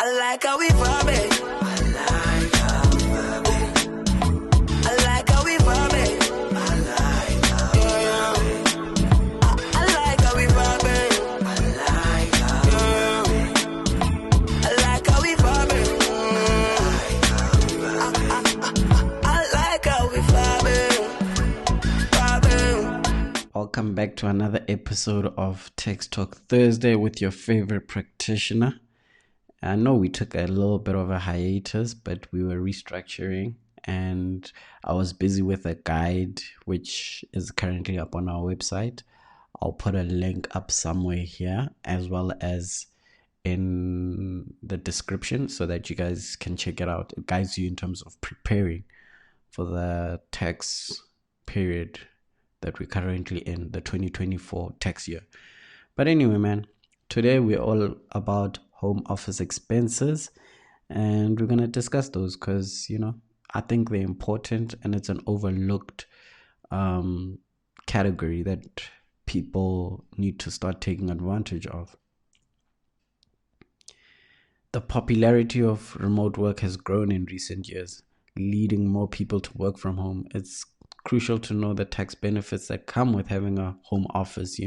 I like how we vibe. I like how we vibe. I like how we vibe. I like how we vibe. I like how we vibe. Welcome back to another episode of Text Talk Thursday with your favorite practitioner. I know we took a little bit of a hiatus, but we were restructuring and I was busy with a guide which is currently up on our website. I'll put a link up somewhere here as well as in the description so that you guys can check it out. It guides you in terms of preparing for the tax period that we're currently in, the 2024 tax year. But anyway, man, today we're all about home office expenses, and we're going to discuss those because, I think they're important and it's an overlooked category that people need to start taking advantage of. The popularity of remote work has grown in recent years, leading more people to work from home. It's crucial to know the tax benefits that come with having a home office,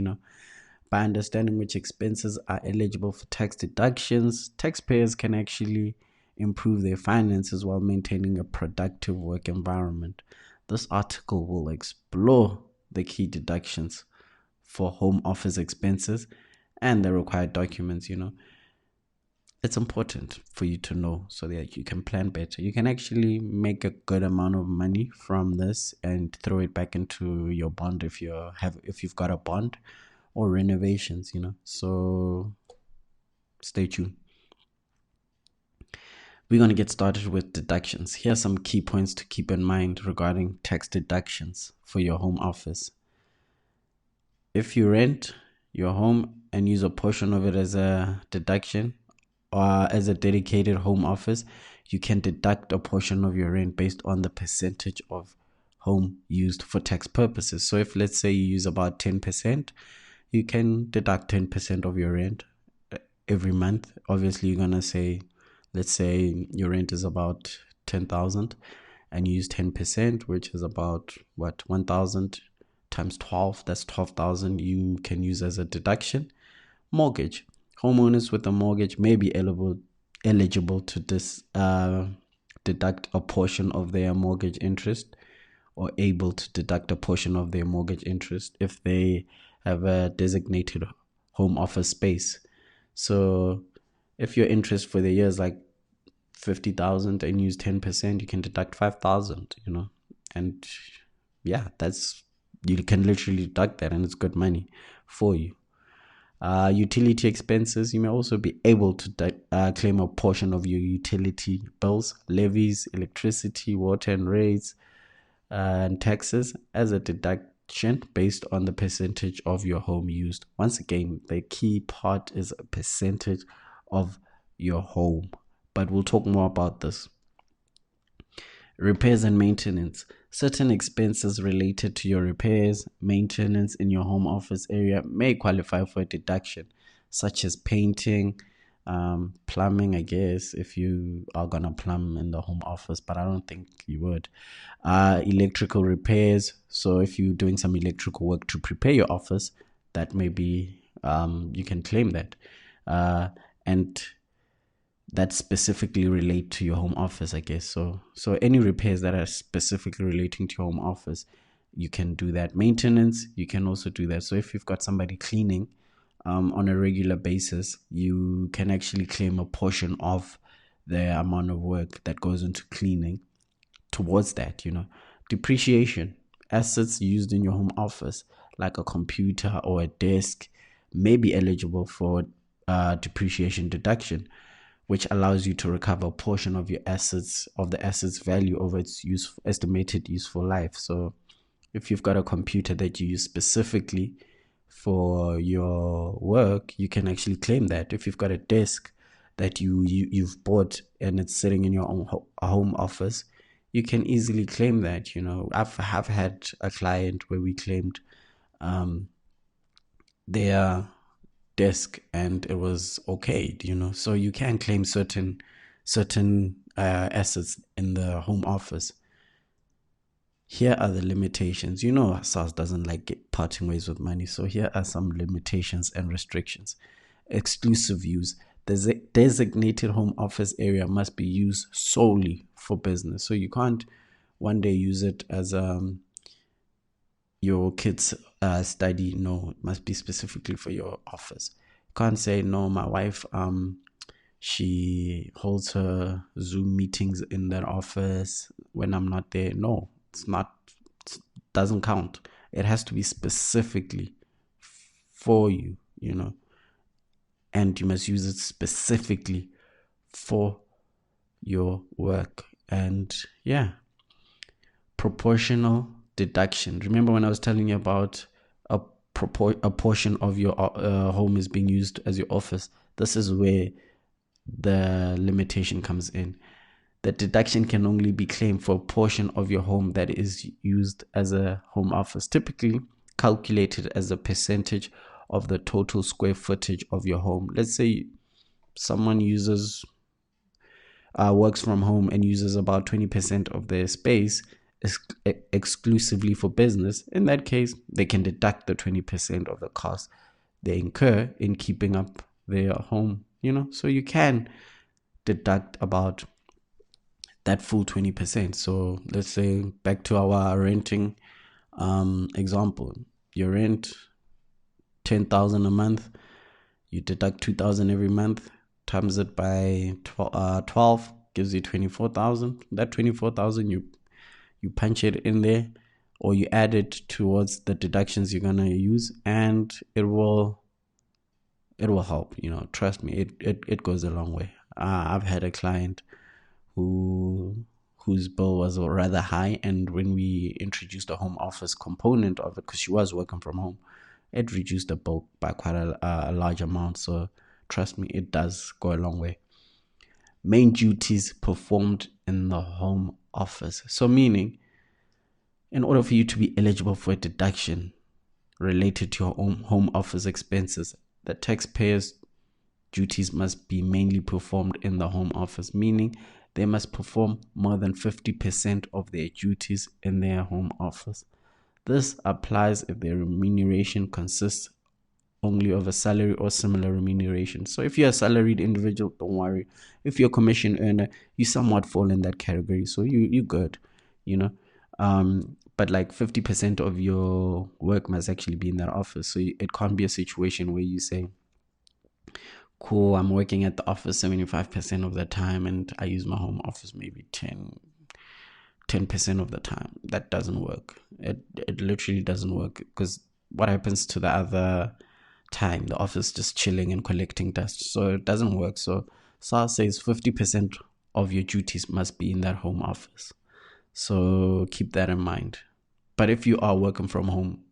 By understanding which expenses are eligible for tax deductions, taxpayers can actually improve their finances while maintaining a productive work environment. This article will explore the key deductions for home office expenses and the required documents, It's important for you to know so that you can plan better. You can actually make a good amount of money from this and throw it back into your bond if you've got a bond or renovations, So stay tuned. We're going to get started with deductions. Here are some key points to keep in mind regarding tax deductions for your home office. If you rent your home and use a portion of it as a deduction or as a dedicated home office, you can deduct a portion of your rent based on the percentage of home used for tax purposes. So if, let's say, you use about 10%, you can deduct 10% of your rent every month. Obviously, you're going to say, let's say your rent is about 10,000 and you use 10%, which is about 1,000 times 12. That's 12,000 you can use as a deduction. Mortgage. Homeowners with a mortgage may be eligible to deduct a portion of their mortgage interest or able to deduct a portion of their mortgage interest if they have a designated home office space. So if your interest for the year is like 50,000 and use 10%, you can deduct 5,000, and yeah, you can literally deduct that and it's good money for you. Utility expenses, you may also be able to claim a portion of your utility bills, levies, electricity, water and rates, and taxes as a deduction based on the percentage of your home used. Once again, the key part is a percentage of your home, but we'll talk more about this. Repairs and maintenance. Certain expenses related to your repairs, maintenance in your home office area may qualify for a deduction, such as painting, plumbing, I guess, if you are going to plumb in the home office, but I don't think you would. Electrical repairs. So if you're doing some electrical work to prepare your office, that may be, you can claim that. And that specifically relate to your home office, I guess. So any repairs that are specifically relating to your home office, you can do that. Maintenance, you can also do that. So if you've got somebody cleaning on a regular basis, you can actually claim a portion of the amount of work that goes into cleaning towards that, Depreciation, assets used in your home office, like a computer or a desk, may be eligible for depreciation deduction, which allows you to recover a portion of the asset's value over its estimated useful life. So if you've got a computer that you use specifically for your work, you can actually claim that. If you've got a desk that you've bought and it's sitting in your own home office, you can easily claim that. I've had a client where we claimed their desk and it was okayed, so you can claim certain assets in the home office. Here are the limitations. SARS doesn't like parting ways with money, so here are some limitations and restrictions. Exclusive use. The designated home office area must be used solely for business, so you can't one day use it as your kids study. No, it must be specifically for your office. You can't say, no, my wife she holds her Zoom meetings in that office when I'm not there. No, it doesn't count. It has to be specifically for you, and you must use it specifically for your work. And proportional deduction. Remember when I was telling you about a portion of your home is being used as your office? This is where the limitation comes in. The deduction can only be claimed for a portion of your home that is used as a home office, typically calculated as a percentage of the total square footage of your home. Let's say someone works from home and uses about 20% of their space exclusively for business. In that case, they can deduct the 20% of the cost they incur in keeping up their home, so you can deduct about that full 20%. So let's say, back to our renting example, you rent 10,000 a month, you deduct 2,000 every month, times it by 12 gives you 24,000. That 24,000 you punch it in there, or you add it towards the deductions you're gonna use, and it will help. Trust me, it goes a long way. I've had a client whose bill was rather high, and when we introduced a home office component of it, because she was working from home, it reduced the bill by quite a large amount. So trust me, it does go a long way. Main duties performed in the home office. So meaning, in order for you to be eligible for a deduction related to your own home office expenses, the taxpayer's duties must be mainly performed in the home office, meaning they must perform more than 50% of their duties in their home office. This applies if their remuneration consists only of a salary or similar remuneration. So if you're a salaried individual, don't worry. If you're a commission earner, you somewhat fall in that category, so you're good, but like 50% of your work must actually be in that office. So it can't be a situation where you say, cool, I'm working at the office 75% of the time and I use my home office maybe 10% of the time. That doesn't work. It literally doesn't work, because what happens to the other time? The office just chilling and collecting dust. So it doesn't work. So SARS says 50% of your duties must be in that home office. So keep that in mind. But if you are working from home,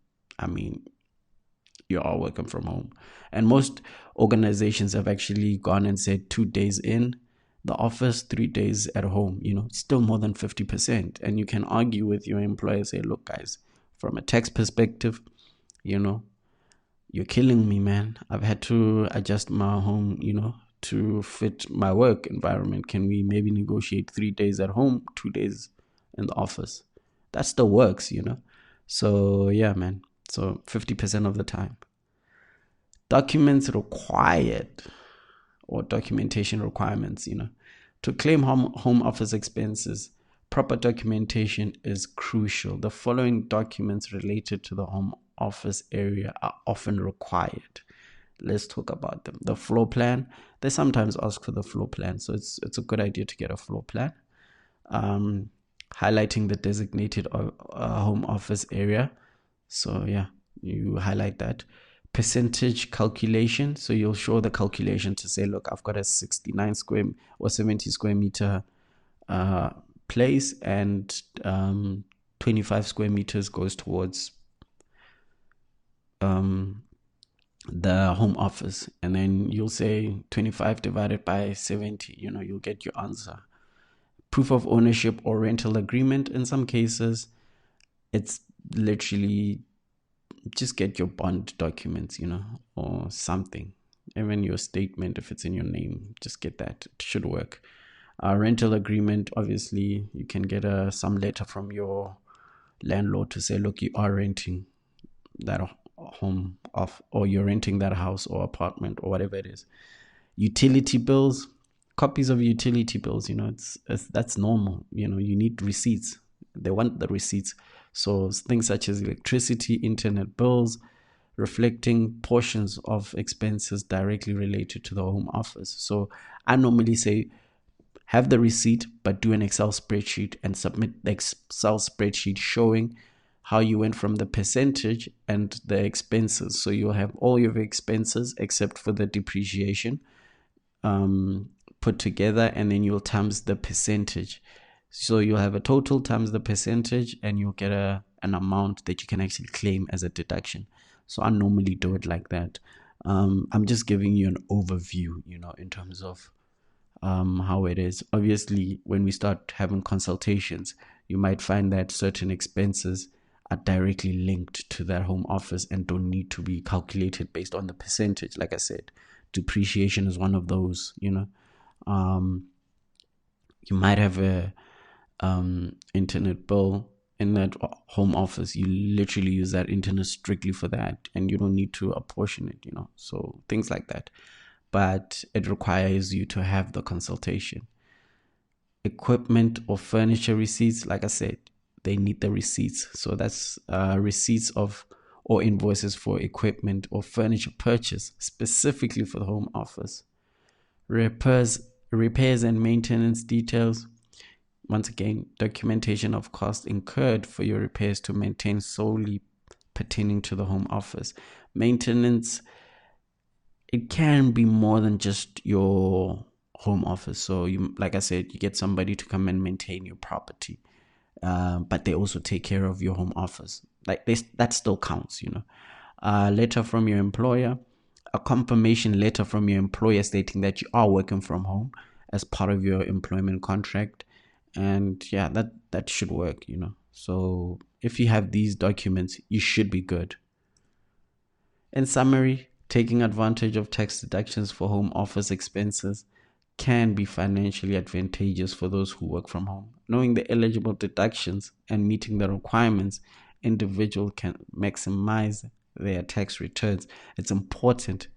you are working from home. And most organizations have actually gone and said 2 days in the office, 3 days at home. Still more than 50%. And you can argue with your employer, say, look, guys, from a tax perspective, you're killing me, man. I've had to adjust my home, to fit my work environment. Can we maybe negotiate 3 days at home, 2 days in the office? That still works, So yeah, man. So 50% of the time. Documents required, or documentation requirements, to claim home office expenses. Proper documentation is crucial. The following documents related to the home office area are often required. Let's talk about them. The floor plan. They sometimes ask for the floor plan, so it's a good idea to get a floor plan. Highlighting the designated home office area. So yeah, you highlight that. Percentage calculation. So you'll show the calculation to say, look, I've got a 69 square or 70 square meter place, and 25 square meters goes towards the home office. And then you'll say 25 divided by 70, you'll get your answer. Proof of ownership or rental agreement. In some cases, it's literally just get your bond documents, or something. Even your statement, if it's in your name, just get that. It should work. Rental agreement, obviously, you can get some letter from your landlord to say, look, you are renting that home off, or you're renting that house or apartment or whatever it is. Utility bills, copies of utility bills, that's normal. You need receipts. They want the receipts. So things such as electricity, internet bills, reflecting portions of expenses directly related to the home office. So I normally say, have the receipt, but do an Excel spreadsheet and submit the Excel spreadsheet showing how you went from the percentage and the expenses. So you'll have all your expenses except for the depreciation put together, and then you'll times the percentage. So you'll have a total times the percentage, and you'll get an amount that you can actually claim as a deduction. So I normally do it like that. I'm just giving you an overview, in terms of how it is. Obviously, when we start having consultations, you might find that certain expenses are directly linked to that home office and don't need to be calculated based on the percentage. Like I said, depreciation is one of those. You might have a internet bill in that home office. You literally use that internet strictly for that, and you don't need to apportion it. So things like that. But it requires you to have the consultation. Equipment or furniture receipts, like I said, they need the receipts. So that's receipts of or invoices for equipment or furniture purchase specifically for the home office. Repairs and maintenance details. Once again, documentation of costs incurred for your repairs to maintain solely pertaining to the home office. Maintenance, it can be more than just your home office. So like I said, you get somebody to come and maintain your property, but they also take care of your home office. Like that still counts, letter from your employer, a confirmation letter from your employer stating that you are working from home as part of your employment contract. And yeah, that should work, So if you have these documents, you should be good. In summary, taking advantage of tax deductions for home office expenses can be financially advantageous for those who work from home. Knowing the eligible deductions and meeting the requirements, individuals can maximize their tax returns. It's important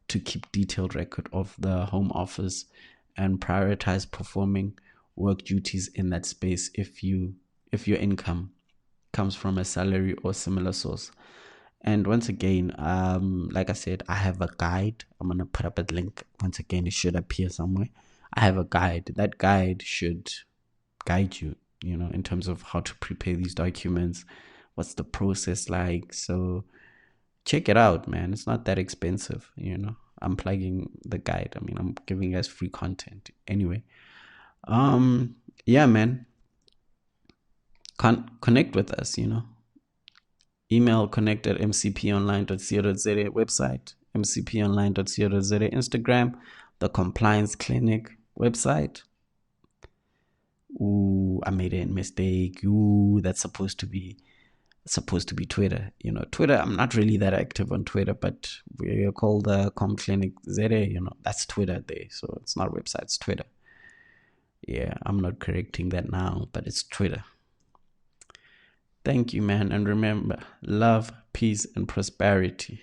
to keep detailed record of the home office and prioritize performing work duties in that space if your income comes from a salary or similar source. And once again, like I said, I have a guide. I'm going to put up a link. Once again, it should appear somewhere. I have a guide. That guide should guide you, in terms of how to prepare these documents. What's the process like? So check it out, man. It's not that expensive, I'm plugging the guide. I'm giving you guys free content. Anyway, yeah, man. Connect with us, Email connect@mcponline.co.za, website mcponline.co.za, Instagram, the Compliance Clinic website. Ooh, I made a mistake. Ooh, that's supposed to be Twitter. Twitter, I'm not really that active on Twitter, but we're called the Clinic ZA, that's Twitter there. So it's not a website, it's Twitter. Yeah, I'm not correcting that now, but it's Twitter. Thank you, man. And remember, love, peace, and prosperity.